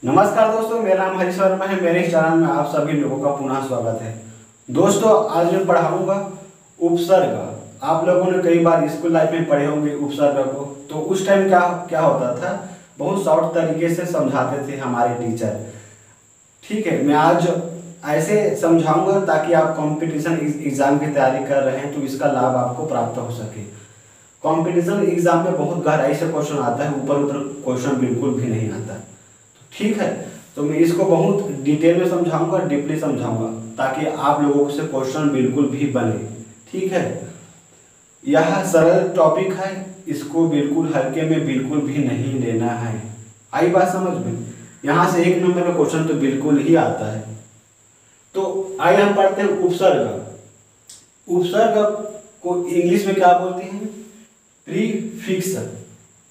नमस्कार दोस्तों, मेरा नाम हरीश वर्मा है। मेरे इस चैनल में आप सभी लोगों का पुनः स्वागत है। दोस्तों, आज मैं पढ़ाऊंगा उपसर्ग। आप लोगों ने कई बार स्कूल लाइफ में पढ़े होंगे उपसर्ग को। तो उस टाइम क्या क्या होता था, बहुत शॉर्ट तरीके से समझाते थे हमारे टीचर। ठीक है, मैं आज ऐसे समझाऊंगा ताकि आप कंपटीशन एग्जाम की तैयारी कर रहे हैं तो इसका लाभ आपको प्राप्त हो सके। कंपटीशन एग्जाम में बहुत गहराई से क्वेश्चन आता है, ऊपर ऊपर क्वेश्चन बिल्कुल भी नहीं आता। ठीक है, तो मैं इसको बहुत डिटेल में समझाऊंगा, डीपली समझाऊंगा ताकि आप लोगों से क्वेश्चन बिल्कुल भी बने। ठीक है, यह सरल टॉपिक है, इसको बिल्कुल हल्के में बिल्कुल भी नहीं लेना है। आई बात समझ में? यहाँ से एक नंबर का क्वेश्चन तो बिल्कुल ही आता है। तो आइए हम पढ़ते हैं उपसर्ग। उपसर्ग को इंग्लिश में क्या बोलते हैं? प्रीफिक्स।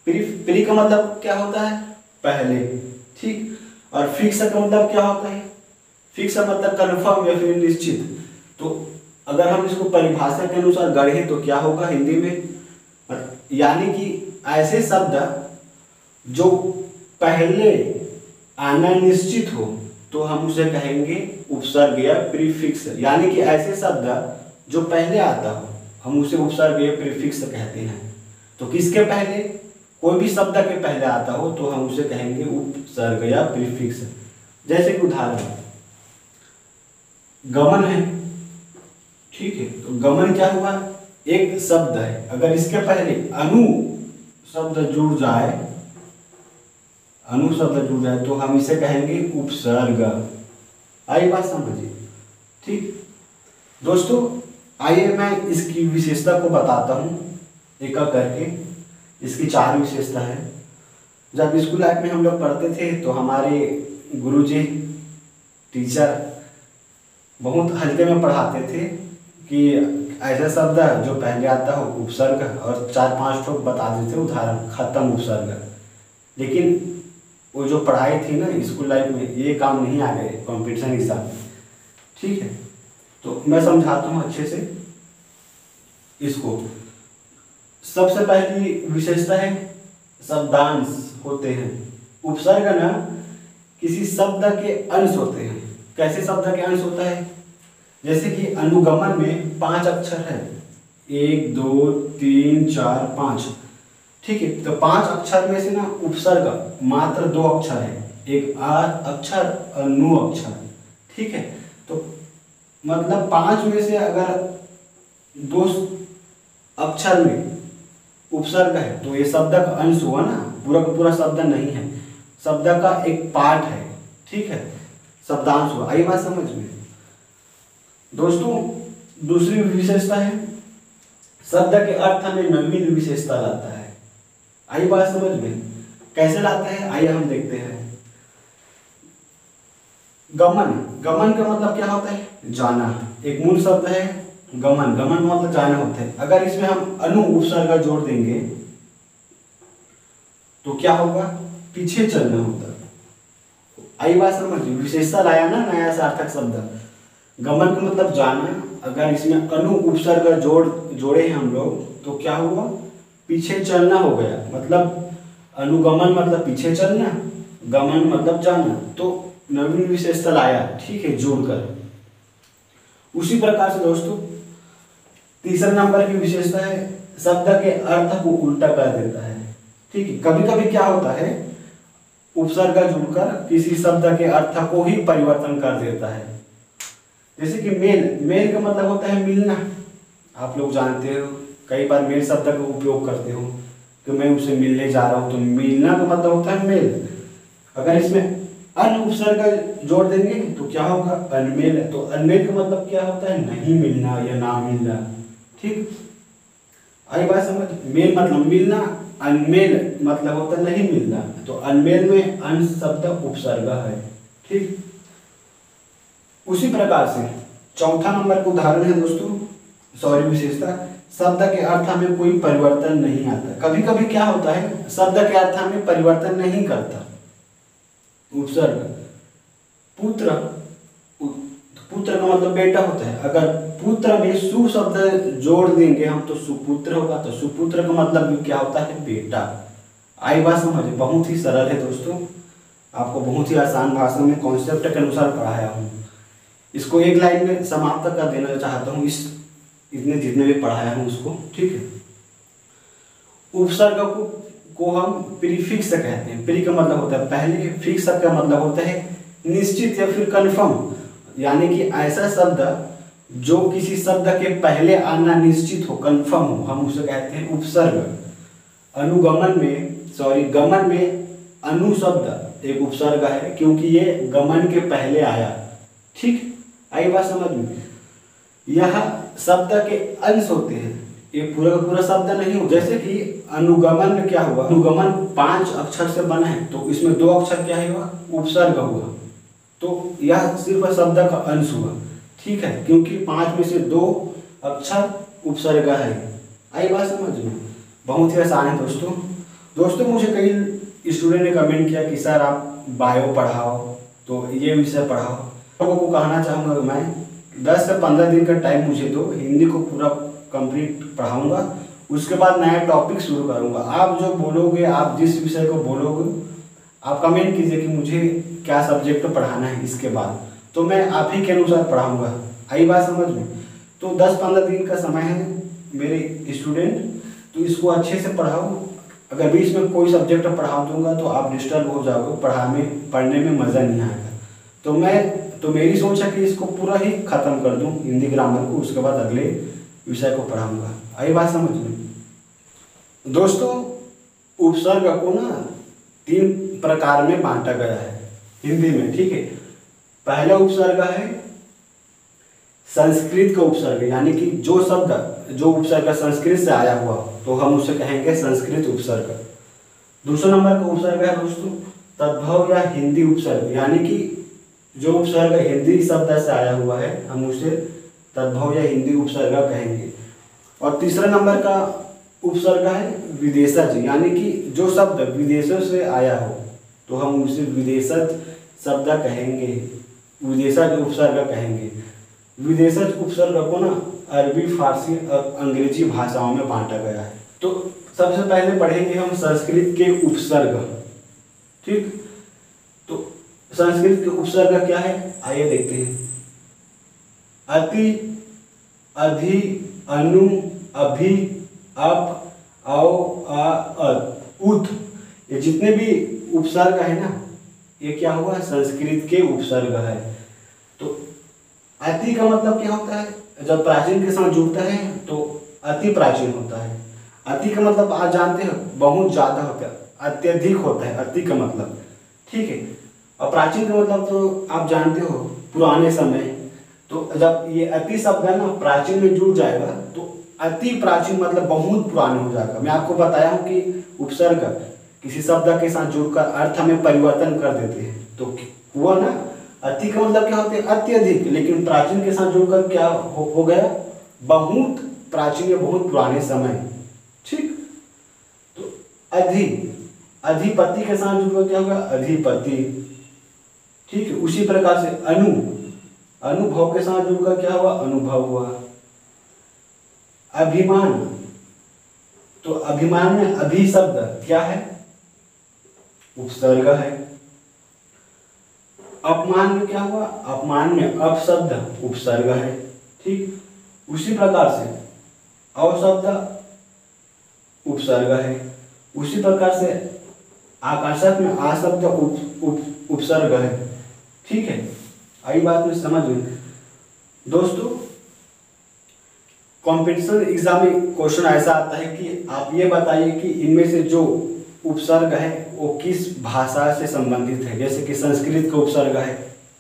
प्री का मतलब क्या होता है? पहले। ठीक, और फिक्स का मतलब क्या होता है? फिक्स का मतलब कन्फर्म या फिर निश्चित। तो अगर हम इसको परिभाषा के अनुसार गढ़े तो क्या होगा हिंदी में? यानी कि ऐसे शब्द जो पहले आना निश्चित हो तो हम उसे कहेंगे उपसर्ग या प्रीफिक्स। यानी कि ऐसे शब्द जो पहले आता हो हम उसे उपसर्ग या प्रीफिक्स कहते हैं। तो किसके पहले? कोई भी शब्द के पहले आता हो तो हम उसे कहेंगे उपसर्ग या प्रीफिक्स। जैसे कि उदाहरण गमन है। ठीक है, तो गमन क्या हुआ? एक शब्द है, अगर इसके पहले अनु शब्द जुड़ जाए, अनु शब्द जुड़ जाए तो हम इसे कहेंगे उपसर्ग। आई बात समझिए। ठीक दोस्तों, आइए मैं इसकी विशेषता को बताता हूं एक एक करके। इसकी 4 विशेषता है। जब स्कूल लाइफ में हम लोग पढ़ते थे तो हमारे गुरुजी टीचर बहुत हल्के में पढ़ाते थे कि ऐसा शब्द जो पहले आता हो उपसर्ग, और 4-5 ठोक बता देते थे उदाहरण, खत्म उपसर्ग। लेकिन वो जो पढ़ाई थी ना स्कूल लाइफ में, ये काम नहीं आ गए कॉम्पिटिशन एग्जाम में। ठीक है, तो मैं समझाता हूँ अच्छे से इसको। सबसे पहली विशेषता है शब्दांश होते हैं। उपसर्ग ना किसी शब्द के अंश होते हैं। कैसे शब्द के अंश होता है? जैसे कि अनुगमन में 5 अक्षर है, 1 2 3 4 5। ठीक है, तो 5 अक्षर में से ना उपसर्ग मात्र 2 अक्षर है, एक आ अक्षर और नु अक्षर। ठीक है, तो मतलब 5 में से अगर 2 अक्षर में उपसर्ग है तो ये शब्द का अंश हुआ ना, पूरा का पूरा शब्द नहीं है, शब्द का एक पार्ट है। ठीक है, शब्दांश हुआ। आई बात समझ में? दोस्तों, दूसरी विशेषता है शब्द के अर्थ में नवीन विशेषता लाता है। आई बात समझ में? कैसे लाता है आइए हम देखते हैं। गमन, गमन का मतलब क्या होता है? जाना। एक मूल शब्द है गमन, गमन मतलब जाना होता है। अगर इसमें हम अनु उपसर्ग जोड़ देंगे तो क्या होगा? पीछे चलना होता है। आई बात समझिए, विशेषता लाया ना नया सार्थक शब्द। गमन का मतलब जाना, अगर इसमें अनु उपसर्ग जोड़े हैं हम लोग तो क्या हुआ? पीछे चलना हो गया। मतलब अनुगमन मतलब पीछे चलना, गमन मतलब जाना, तो नवीन विशेषता लाया। ठीक है, जोड़कर। उसी प्रकार से दोस्तों तीसरा नंबर की विशेषता है शब्द के अर्थ को उल्टा कर देता है। ठीक है, कभी कभी क्या होता है उपसर्ग जुड़कर किसी शब्द के अर्थ को ही परिवर्तन कर देता है। जैसे कि मेल, मेल का मतलब होता है मिलना। आप लोग जानते हो, कई बार मेल शब्द का उपयोग करते हो कि मैं उसे मिलने जा रहा हूं, तो मिलना का मतलब होता है मेल। अगर इसमें अन उपसर्ग जोड़ देंगे तो क्या होगा? अनमेल। तो अनमेल का मतलब क्या होता है? नहीं मिलना या ना मिलना। ठीक, आई बात समझ? मेल मतलब मिलना, अनमेल मतलब होता है नहीं मिलना। तो अनमेल में अन शब्द उपसर्ग है। ठीक, उसी प्रकार से चौथा नंबर का उदाहरण है दोस्तों, विशेषता शब्द के अर्थ में कोई परिवर्तन नहीं आता। कभी कभी क्या होता है शब्द के अर्थ में परिवर्तन नहीं करता उपसर्ग। पुत्र, पुत्र का मतलब बेटा होता है। अगर पुत्र में सु शब्द जोड़ देंगे हम तो सुपुत्र होगा। तो सुपुत्र का मतलब क्या होता है? बेटा। आई बात समझ? बहुत ही सरल है दोस्तों। आपको बहुत ही आसान भाषा में कॉन्सेप्ट के अनुसार पढ़ाया हूँ। इसको एक लाइन में समाप्त कर देना चाहता हूँ, इस इतने जितने भी पढ़ाया हूँ उसको, ठीक है। उपसर्ग को हम प्रीफिक्स कहते हैं। प्री का मतलब होता है पहले, फिक्स का मतलब होता है निश्चित या फिर कन्फर्म, यानी कि ऐसा शब्द जो किसी शब्द के पहले आना निश्चित हो, कन्फर्म हो, हम उसे कहते हैं उपसर्ग। गमन में अनु शब्द एक उपसर्ग है, क्योंकि ये गमन के पहले आया, ठीक। आई बात समझ में। यह शब्द के अंश होते हैं, ये पूरा का पूरा शब्द नहीं हो। जैसे कि अनुगमन में क्या हुआ, अनुगमन 5 अक्षर से बना है, तो इसमें 2 अक्षर क्या हुआ, उपसर्ग हुआ, तो यह सिर्फ शब्द का अंश हुआ, ठीक है, क्योंकि 5 में से 2 अक्षर उपसर्ग है। आई बात समझ में। बहुत ही आसान है दोस्तों। मुझे कई स्टूडेंट ने कमेंट किया कि सर आप बायो पढ़ाओ, तो ये विषय पढ़ाओ। लोगों को कहना चाहूँगा मैं 10 से 15 दिन का टाइम मुझे दो, हिंदी को पूरा कंप्लीट पढ़ाऊंगा, उसके बाद नया टॉपिक शुरू करूंगा। आप जो बोलोगे, आप जिस विषय को बोलोगे, आप कमेंट कीजिए कि मुझे क्या सब्जेक्ट पढ़ाना है इसके बाद, तो मैं आप ही के अनुसार पढ़ाऊंगा। आई बात समझ में। तो 10-15 दिन का समय है मेरे स्टूडेंट, तो इसको अच्छे से पढ़ाओ। अगर बीच में कोई सब्जेक्ट पढ़ा दूंगा तो आप डिस्टर्ब हो जाओगे, पढ़ने में मज़ा नहीं आएगा। तो मेरी सोच है कि इसको पूरा ही खत्म कर दूं हिंदी ग्रामर को, उसके बाद अगले विषय को पढ़ाऊंगा। आई बात समझ में दोस्तों। उपसर्ग को ना 3 प्रकार में बांटा गया है हिंदी में, ठीक है। पहला उपसर्ग है संस्कृत का उपसर्ग, यानी कि जो उपसर्ग संस्कृत से आया हुआ, तो हम उसे कहेंगे संस्कृत उपसर्ग। दूसरा नंबर का उपसर्ग है दोस्तों तद्भव या हिंदी उपसर्ग, यानी कि जो उपसर्ग हिंदी शब्द से आया हुआ है, हम उसे तद्भव या हिंदी उपसर्ग कहेंगे। और तीसरा नंबर का उपसर्ग है विदेशज, यानी कि जो शब्द विदेशों से आया हो, तो हम उसे विदेशज शब्द कहेंगे, विदेशज उपसर्ग कहेंगे। विदेशज उपसर्ग को ना अरबी, फारसी और अंग्रेजी भाषाओं में बांटा गया है। तो सबसे पहले पढ़ेंगे हम संस्कृत के उपसर्ग, ठीक। तो संस्कृत के उपसर्ग क्या है, आइए देखते हैं। अति, अधि, अनु, अभि, अप, औ, आ, उत, ये जितने भी उपसर्ग है ना, ये क्या हुआ, संस्कृत के उपसर्ग है। तो अति का मतलब क्या होता है, जब प्राचीन के साथ जुड़ता है तो अति प्राचीन होता है। अति का मतलब आप जानते हो बहुत ज्यादा होता है, अत्यधिक होता है अति का मतलब, ठीक है। और प्राचीन का मतलब तो आप जानते हो पुराने समय। तो जब ये अति शब्द है ना प्राचीन में जुड़ जाएगा तो अति प्राचीन मतलब बहुत पुराने हो जाएगा। मैं आपको बताया हूँ कि उपसर्ग किसी शब्द के साथ जुड़कर अर्थ में परिवर्तन कर देते हैं, तो हुआ ना अति का मतलब क्या होता है, अत्यधिक, लेकिन प्राचीन के साथ जुड़कर क्या हो गया, बहुत प्राचीन या बहुत पुराने समय, ठीक। तो अधिपति के साथ जुड़कर क्या होगा, अधिपति, ठीक है। उसी प्रकार से अनुभव के साथ जुड़कर क्या हुआ, अनुभव हुआ। अभिमान, तो अभिमान में अभि शब्द क्या है, उपसर्ग है। अपमान में क्या हुआ, अपमान में अप शब्द उपसर्ग है, ठीक। उसी प्रकार से अव शब्द उपसर्ग है। उसी प्रकार से आकर्षक में आ शब्द उपसर्ग है, ठीक है। आई बात में समझ में दोस्तों। कॉम्पिटिशन एग्जाम में क्वेश्चन ऐसा आता है कि आप ये बताइए कि इनमें से जो उपसर्ग है वो किस भाषा से संबंधित है। जैसे कि संस्कृत का उपसर्ग है,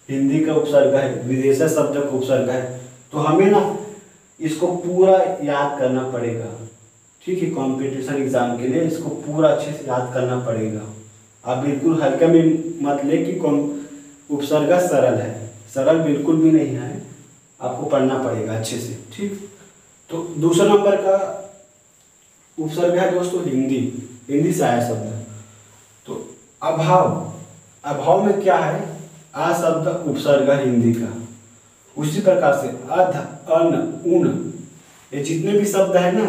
हिंदी का उपसर्ग है, विदेशी शब्द का उपसर्ग है, तो हमें ना इसको पूरा याद करना पड़ेगा, ठीक है। कॉम्पिटिशन एग्जाम के लिए इसको पूरा अच्छे से याद करना पड़ेगा। आप बिल्कुल हल्के में मत ले कि उपसर्ग सरल है, सरल बिल्कुल भी नहीं है, आपको पढ़ना पड़ेगा अच्छे से, ठीक। तो दूसरा नंबर का उपसर्ग है दोस्तों हिंदी से आया शब्द। तो अभाव में क्या है, आ शब्द उपसर्ग है हिंदी का। उसी प्रकार से अध, अन, उन, ये जितने भी शब्द है ना,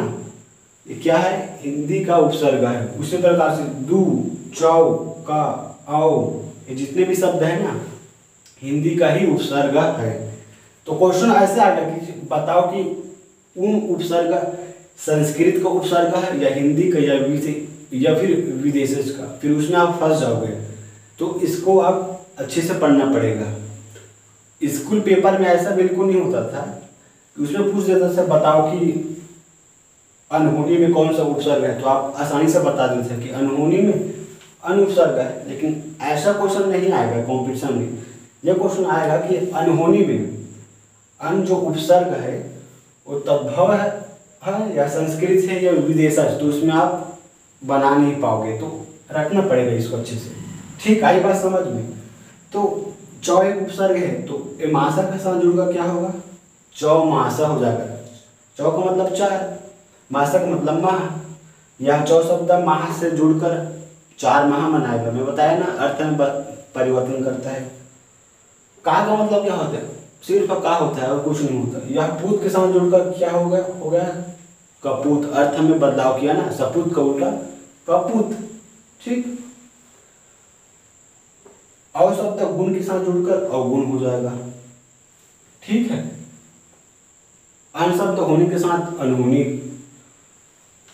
ये क्या है, हिंदी का उपसर्ग है। उसी प्रकार से दू, चौ, का, औ, ये जितने भी शब्द है ना हिंदी का ही उपसर्ग है। तो क्वेश्चन ऐसे आ गया कि बताओ कि उन उपसर्ग संस्कृत का उपसर्ग है या हिंदी का या फिर विदेशज का, फिर उसमें आप फंस जाओगे। तो इसको आप अच्छे से पढ़ना पड़ेगा। स्कूल पेपर में ऐसा बिल्कुल नहीं होता था कि उसमें पूछ देता था बताओ कि अनहोनी में कौन सा उपसर्ग है, तो आप आसानी से बता देते थे कि अनहोनी में अनुपसर्ग है। लेकिन ऐसा क्वेश्चन नहीं आएगा कॉम्पिटिशन में। यह क्वेश्चन आएगा कि अनहोनी में अन जो उपसर्ग है वो तद्भव है या संस्कृत है या विदेशज, तो उसमें आप बना नहीं पाओगे। तो रखना पड़ेगा इसको अच्छे से। ठीक, आई बात समझ में। तो चौ एक उपसर्ग है, तो ये मासा के साथ जुड़कर क्या होगा, चौमासा हो जाएगा। चौ का मतलब चार, मासा का मतलब माह। यह चौ शब्द माह से जुड़कर 4 माह मनाएगा। मैं बताया ना अर्थ में परिवर्तन करता है। का मतलब क्या होता है, सिर्फ का होता है और कुछ नहीं होता। यह पूत के साथ जुड़कर क्या हो गया कपूत। अर्थ में बदलाव किया ना, सपूत का उल्टा कपूत। ठीक, और शब्द गुण के साथ जुड़कर अवगुण हो जाएगा। ठीक है, अन शब्द होने के साथ अनहोनी,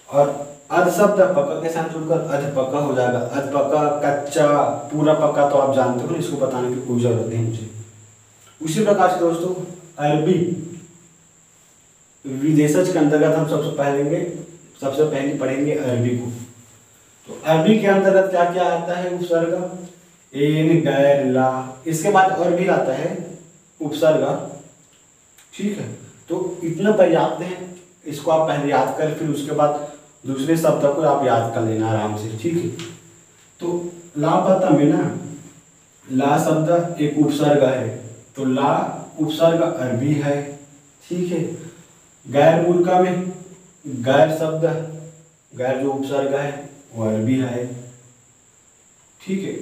और अध शब्द पक्का के साथ जुड़कर अधपक्का हो जाएगा। अधपक्का, कच्चा, पूरा पक्का तो आप जानते हो ना, इसको बताने की कोई जरूरत नहीं मुझे। उसी प्रकार से दोस्तों अरबी विदेशज के अंतर्गत हम सबसे पहले पढ़ेंगे अरबी को। तो अरबी के अंतर्गत क्या क्या आता है उपसर्ग, एन, गैर, ला। इसके बाद और भी आता है उपसर्ग। ठीक है, तो इतना पर्याप्त है। इसको आप पहले याद कर, फिर उसके बाद दूसरे शब्द को आप याद कर लेना आराम से। ठीक है, तो ला पता में ना, ला शब्द एक उपसर्ग है, तो ला उपसर्ग अरबी है। ठीक है, गैर मूलका में गैर शब्द, गैर जो उपसर्ग है वो अरबी है। ठीक है,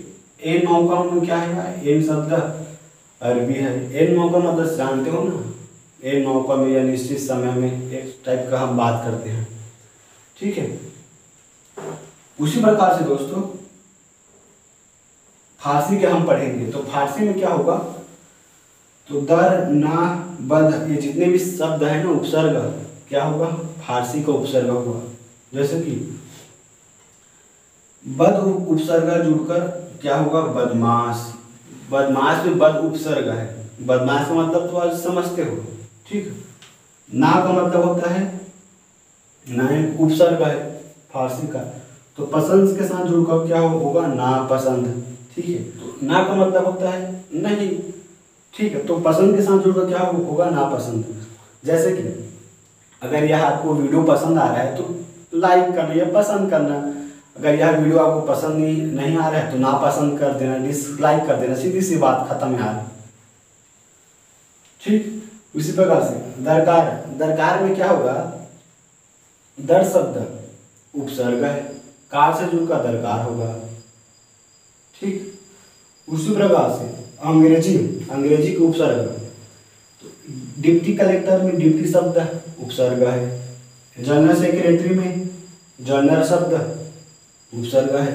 एन मौका में क्या है, एन शब्द अरबी है। एन मौका मतलब जानते हो ना, एन मौका में या निश्चित समय में एक टाइप का हम बात करते हैं। ठीक है, उसी प्रकार से दोस्तों फारसी के हम पढ़ेंगे। तो फारसी में क्या होगा, तो दर, ना, बद, ये जितने भी शब्द है ना उपसर्ग, क्या होगा, फारसी का उपसर्ग होगा। जैसे कि बद उपसर्ग जुड़कर क्या होगा, बदमाश। बदमाश में बद उपसर्ग है। बदमाश का मतलब तो आज समझते हो। ठीक, ना का मतलब होता है, ना एक उपसर्ग है फारसी का, तो पसंद के साथ जुड़कर क्या होगा, ना पसंद। ठीक है, तो ना का मतलब होता है नहीं। ठीक है, तो पसंद के साथ जुड़कर क्या होगा, ना पसंद। जैसे कि अगर यह आपको वीडियो पसंद आ रहा है तो लाइक करना या पसंद करना। अगर यह वीडियो आपको पसंद नहीं आ रहा है तो ना पसंद कर देना, डिसलाइक कर देना। सीधी सी बात, खत्म यार। ठीक, उसी प्रकार से दरकार, दरकार में क्या होगा, दर शब्द उपसर्ग है, कार से जुड़कर दरकार होगा। ठीक, उसी प्रकार से अंग्रेजी, अंग्रेजी के उपसर्ग, तो डिप्टी कलेक्टर में डिप्टी शब्द उपसर्ग है। जनरल सेक्रेटरी में जनरल शब्द उपसर्ग है।